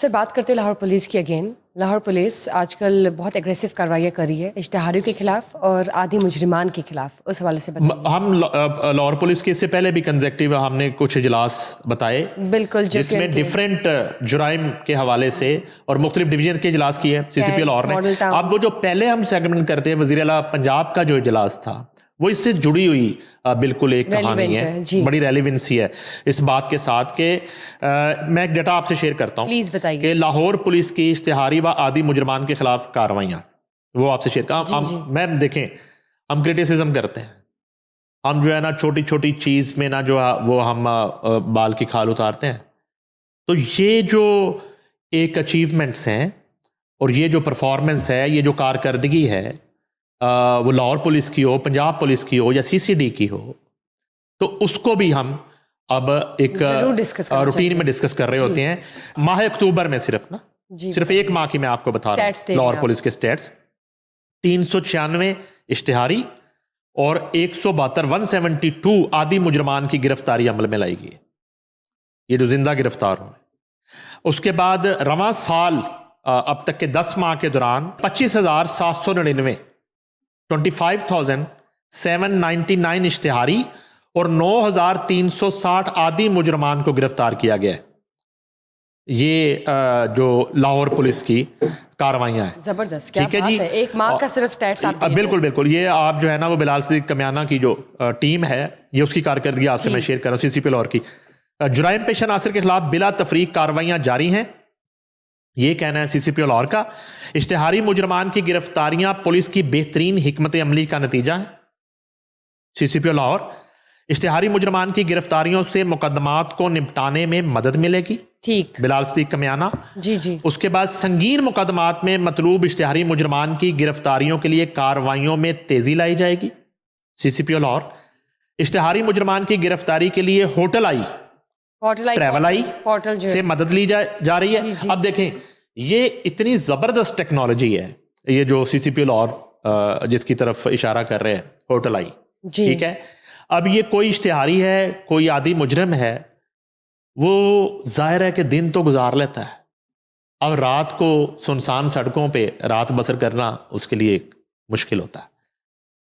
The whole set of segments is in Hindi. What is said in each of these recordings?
सर बात करते हैं लाहौर पुलिस की अगेन। लाहौर पुलिस आजकल बहुत एग्रेसिव कार्रवाइयाँ कर रही है इश्तिहारियों के खिलाफ और आधी मुजरिमान के खिलाफ, उस हवाले से बताइए। हम लाहौर पुलिस के इससे पहले भी कंजेक्टिव हमने कुछ इजलास बताए बिल्कुल, जिसमें डिफरेंट जुराइम के हवाले से और मुख्तलिफ डिवीजन के इजलास की है सीसीपी लाहौर ने। अब वो जो पहले हम सेगमेंट करते हैं वजीर आला पंजाब का जो इजलास था वो इससे जुड़ी हुई बिल्कुल एक कहानी है, बड़ी रेलिवेंसी है इस बात के साथ कि मैं एक डेटा आपसे शेयर करता हूँ। प्लीज बताइए कि लाहौर पुलिस की इश्तिहारी व आदि मुजरमान के खिलाफ कार्रवाइयाँ, वो आपसे शेयर करता। मैम देखें, हम क्रिटिसिज्म करते हैं, हम जो है ना छोटी छोटी चीज़ में ना जो वो हम बाल की खाल उतारते हैं। तो ये जो एक अचीवमेंट्स हैं और ये जो परफॉर्मेंस है, ये जो कारकर्दगी है, वो लाहौर पुलिस की हो, पंजाब पुलिस की हो या सीसीडी की हो, तो उसको भी हम अब एक रूटीन में डिस्कस कर रहे होते हैं। माह अक्टूबर में सिर्फ एक माह की मैं आपको बता रहा हूँ लाहौर पुलिस के स्टेट्स 396 इश्तिहारी और 172 आदि मुजरमान की गिरफ्तारी अमल में लाई गई, ये जो जिंदा गिरफ्तार हुए। उसके बाद रवां साल अब तक के 10 माह के दौरान 25,799 25,799 इश्तिहारी और 9,360 आदि मुजरमान को गिरफ्तार किया गया है। ये जो लाहौर पुलिस की कार्रवाइयां हैं, जबरदस्त, क्या बात है। एक माह का सिर्फ स्टैट्स आप बिल्कुल बिल्कुल, ये आप जो है ना वो बिलाल सिद्दीक कमियाना की जो टीम है, ये उसकी कारकर्दगी आपसे मैं शेयर कर रहा हूँ। सीसीपी लाहौर की जुराइम पेशा नासिर के खिलाफ बिला तफरीक कार्रवाइयां जारी हैं, ये कहना है सीसीपी लाहौर का। इश्तिहारी मुजरमान की गिरफ्तारियां पुलिस की बेहतरीन हिकमत अमली का नतीजा है। सीसीपी लाहौर, इश्तिहारी मुजरमान की गिरफ्तारियों से मुकदमात को निपटाने में मदद मिलेगी। ठीक, बिलाल सिद्दीक कमियाना जी। उसके बाद संगीन मुकदमात में मतलूब इश्तिहारी मुजरमान की गिरफ्तारियों के लिए कार्रवाइयों में तेजी लाई जाएगी। सीसीपी लाहौर, इश्तिहारी मुजरमान की गिरफ्तारी के लिए hotel I, travel I portal से मदद ली जा रही है। अब देखें, ये इतनी जबरदस्त टेक्नोलॉजी है, ये जो सीसीपी लाहौर जिसकी तरफ इशारा कर रहे हैं, होटल आई, ठीक है। अब ये कोई इश्तिहारी है, कोई आदि मुजरिम है, वो जाहिर है कि दिन तो गुजार लेता है, अब रात को सुनसान सड़कों पे रात बसर करना उसके लिए मुश्किल होता है।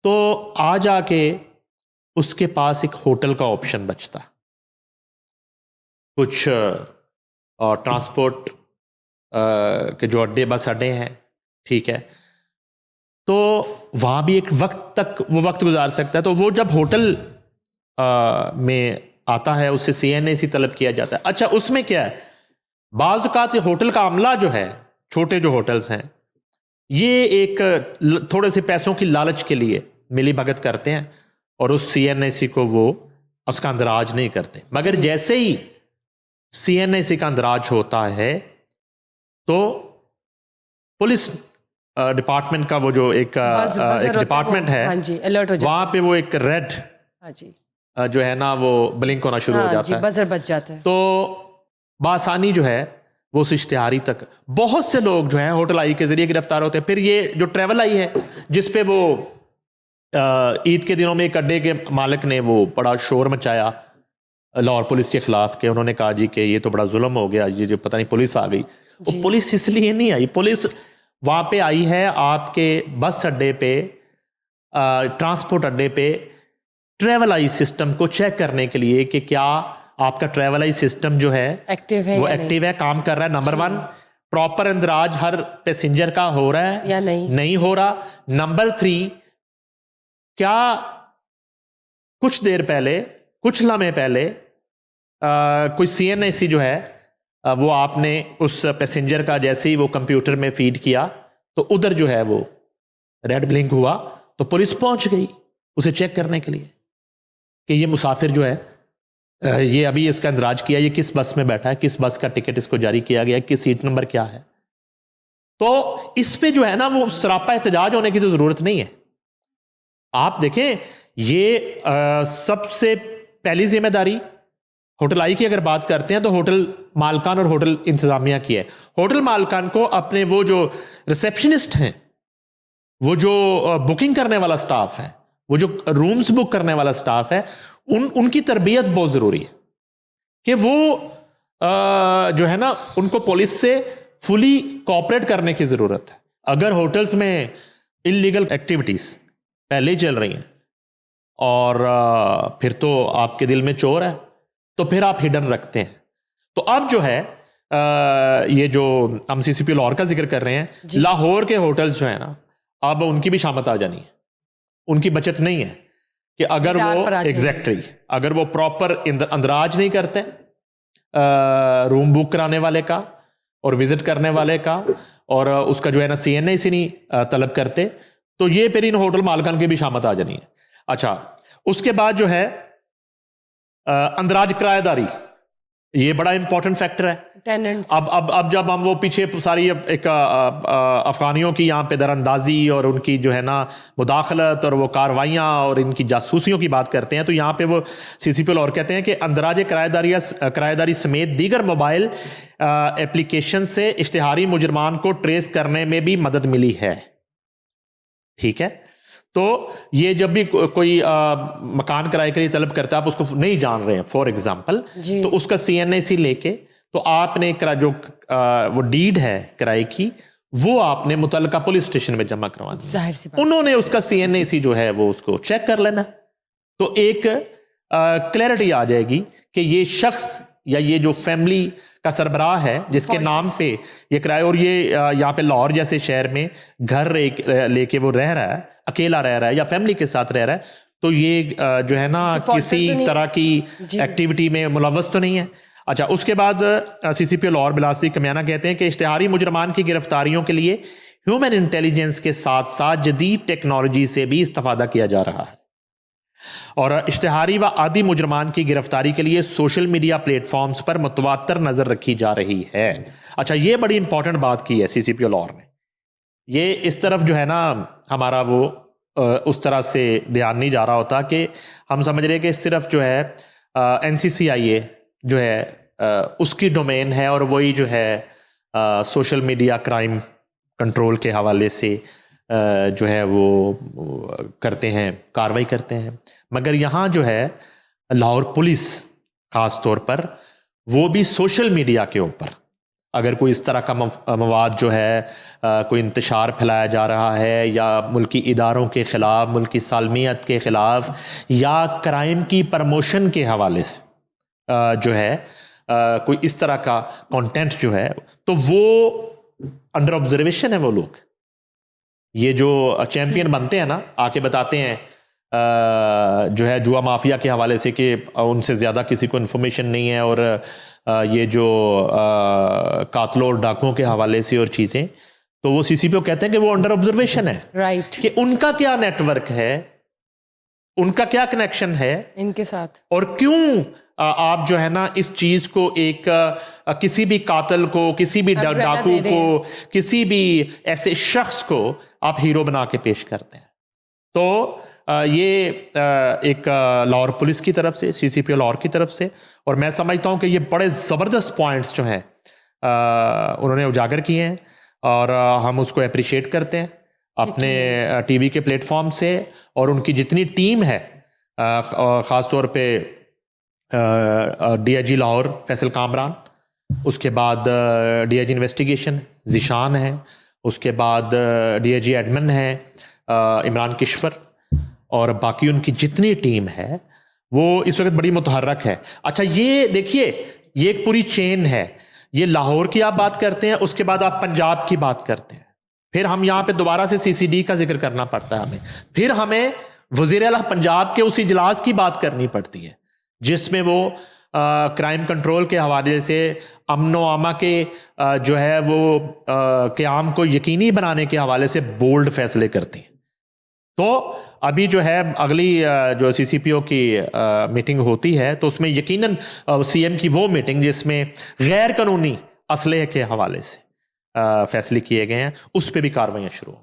तो आ जाके उसके पास एक होटल का ऑप्शन बचता है। कुछ ट्रांसपोर्ट के जो अड्डे, बस अड्डे हैं, ठीक है, तो वहाँ भी एक वक्त तक वो वक्त गुजार सकता है। तो वो जब होटल में आता है उससे CNAC तलब किया जाता है। अच्छा, उसमें क्या है, बाज़ औक़ात होटल का अमला जो है, छोटे जो होटल्स हैं, ये एक थोड़े से पैसों की लालच के लिए मिली भगत करते हैं और उस CNAC को वो उसका अंदराज नहीं करते। मगर जैसे ही CNAC का अंदराज होता है तो पुलिस डिपार्टमेंट का वो जो एक डिपार्टमेंट है, वहां पे वो एक रेड जो है ना वो ब्लिंक होना शुरू हो जाता है, बजर बज जाता है। तो बासानी जो है वो उस इश्तिहारी तक, बहुत से लोग जो है होटल आई के जरिए गिरफ्तार होते हैं। फिर ये जो ट्रैवल आई है जिसपे वो ईद के दिनों में एक अड्डे के मालिक ने वो बड़ा शोर मचाया लाहौर पुलिस के खिलाफ, के उन्होंने कहा जी कि ये तो बड़ा जुल्म हो गया, ये जो पता नहीं पुलिस आ गई। वो पुलिस इसलिए नहीं आई, पुलिस वहाँ पे आई है आपके बस अड्डे पे, ट्रांसपोर्ट अड्डे पे ट्रैवल आई सिस्टम को चेक करने के लिए कि क्या आपका ट्रैवल आई सिस्टम जो है एक्टिव है, वो एक्टिव है, काम कर रहा है। नंबर 1, प्रॉपर इंदराज हर पैसेंजर का हो रहा है या नहीं हो रहा। नंबर 3, क्या कुछ देर पहले, कुछ लम्हे पहले कोई CNAC जो है वो आपने उस पैसेंजर का जैसे ही वो कंप्यूटर में फीड किया तो उधर जो है वो रेड ब्लिंक हुआ, तो पुलिस पहुंच गई उसे चेक करने के लिए कि ये मुसाफिर जो है ये अभी इसका इंदराज किया, ये किस बस में बैठा है, किस बस का टिकट इसको जारी किया गया, किस सीट नंबर क्या है। तो इस पे जो है ना वो सरापा एहतजाज होने की तो जरूरत नहीं है। आप देखें, ये सबसे पहली जिम्मेदारी होटल आई की अगर बात करते हैं तो होटल मालकान और होटल इंतजामिया की है। होटल मालकान को अपने वो जो रिसेप्शनिस्ट हैं, वो जो बुकिंग करने वाला स्टाफ है, वो जो रूम्स बुक करने वाला स्टाफ है, उनकी तरबियत बहुत जरूरी है कि वो जो है ना उनको पुलिस से फुली कोऑपरेट करने की ज़रूरत है। अगर होटल्स में इलीगल एक्टिविटीज़ पहले ही चल रही हैं और फिर तो आपके दिल में चोर है, तो फिर आप हिडन रखते हैं। तो अब जो है ये जो हम सीसीपी लाहौर का जिक्र कर रहे हैं, लाहौर के होटल्स जो है ना, अब उनकी भी शामत आ जानी है। उनकी बचत नहीं है कि अगर वो एग्जैक्टली अगर वो प्रॉपर अंदराज नहीं करते रूम बुक कराने वाले का और विजिट करने वाले का, और उसका जो है ना CNAC नहीं तलब करते, तो ये फिर इन होटल मालकान की भी शामत आ जानी है। अच्छा, उसके बाद जो है अंदराज किराएदारी, ये बड़ा इंपॉर्टेंट फैक्टर है। टेनेंट्स अब जब हम वो पीछे सारी एक अफगानियों की यहाँ पे दरअंदाजी और उनकी जो है ना मुदाखलत और वो कार्रवाइयाँ और इनकी जासूसियों की बात करते हैं, तो यहाँ पे वो CCP लाहौर कहते हैं कि अंदराज किराएदारी समेत दीगर मोबाइल एप्लीकेशन से इश्तिहारी मुजरमान को ट्रेस करने में भी मदद मिली है। ठीक है, तो ये जब भी कोई मकान किराए के लिए तलब करता है, आप उसको नहीं जान रहे हैं फॉर एग्जांपल, तो उसका CNAC लेके तो आपने जो वो डीड है किराए की, वो आपने मुतल्लिका पुलिस स्टेशन में जमा करवानी। जाहिर सी बात, उन्होंने उसका CNAC जो है वो उसको चेक कर लेना, तो एक क्लैरिटी आ जाएगी कि ये शख्स या ये जो फैमिली का सरबराह है जिसके नाम पे ये किराए, और ये यहाँ पे लाहौर जैसे शहर में घर लेके वो रह रहा है, अकेला रह रहा है या फैमिली के साथ रह रहा है, तो ये जो है ना किसी तरह की एक्टिविटी में मुलव्वस तो नहीं है। अच्छा, उसके बाद CCP लाहौर बिलासी कमियाना कहते हैं कि इश्तिहारी मुजरमान की गिरफ्तारियों के लिए ह्यूमन इंटेलिजेंस के साथ साथ जदीद टेक्नोलॉजी से भी इस्तेफादा किया जा रहा है, और इश्तिहारी व आदि मुजरमान की गिरफ्तारी के लिए सोशल मीडिया प्लेटफॉर्म्स पर मुतवातर नजर रखी जा रही है। अच्छा, ये बड़ी इंपॉर्टेंट बात की है CCP लाहौर ने। ये इस तरफ जो है ना हमारा वो उस तरह से ध्यान नहीं जा रहा होता कि हम समझ रहे कि सिर्फ जो है NCCIA जो है उसकी डोमेन है और वही जो है सोशल मीडिया क्राइम कंट्रोल के हवाले से जो है वो करते हैं, कार्रवाई करते हैं। मगर यहाँ जो है लाहौर पुलिस ख़ास तौर पर वो भी सोशल मीडिया के ऊपर अगर कोई इस तरह का मवाद जो है कोई इंतशार फैलाया जा रहा है, या मुल्की इदारों के ख़िलाफ़, मुल्की सालमियत के ख़िलाफ़, या क्राइम की प्रमोशन के हवाले से जो है कोई इस तरह का कंटेंट जो है, तो वो अंडर ऑब्जर्वेशन है। वो लोग ये जो चैंपियन बनते हैं ना, आके बताते हैं जो है जुआ माफिया के हवाले से कि उनसे ज़्यादा किसी को इन्फॉर्मेशन नहीं है, और ये जो कातलों और डाकुओं के हवाले से और चीज़ें, तो वो CCP कहते हैं कि वो अंडर ऑब्जर्वेशन है, राइट, कि उनका क्या नेटवर्क है, उनका क्या कनेक्शन है इनके साथ, और क्यों आप जो है ना इस चीज को एक किसी भी कातल को, किसी भी डाकू को, किसी भी ऐसे शख्स को आप हीरो बना के पेश करते हैं। तो ये एक लाहौर पुलिस की तरफ से, CCP लाहौर की तरफ से, और मैं समझता हूँ कि ये बड़े ज़बरदस्त पॉइंट्स जो हैं उन्होंने उजागर किए हैं, और हम उसको अप्रिशिएट करते हैं अपने TV के प्लेटफॉर्म से, और उनकी जितनी टीम है, ख़ास तौर पे DIG लाहौर फैसल कामरान, उसके बाद DIG इन्वेस्टिगेशन ज़ीशान है, उसके बाद DIG एडमिन है इमरान किश्वर, और बाकी उनकी जितनी टीम है वो इस वक्त बड़ी मुतहर्रक है। अच्छा, ये देखिए, ये एक पूरी चेन है। ये लाहौर की आप बात करते हैं, उसके बाद आप पंजाब की बात करते हैं, फिर हम यहाँ पे दोबारा से CCD का जिक्र करना पड़ता है हमें, फिर हमें वज़ीर आला पंजाब के उस इजलास की बात करनी पड़ती है जिसमें वो क्राइम कंट्रोल के हवाले से अमन व आमा के जो है वो क़याम को यकीनी बनाने के हवाले से बोल्ड फैसले करती हैं। तो अभी जो है अगली जो CCPO की मीटिंग होती है, तो उसमें यकीनन CM की वो मीटिंग जिसमें गैर कानूनी असलहे के हवाले से फैसले किए गए हैं, उस पर भी कार्रवाइयाँ शुरू हों।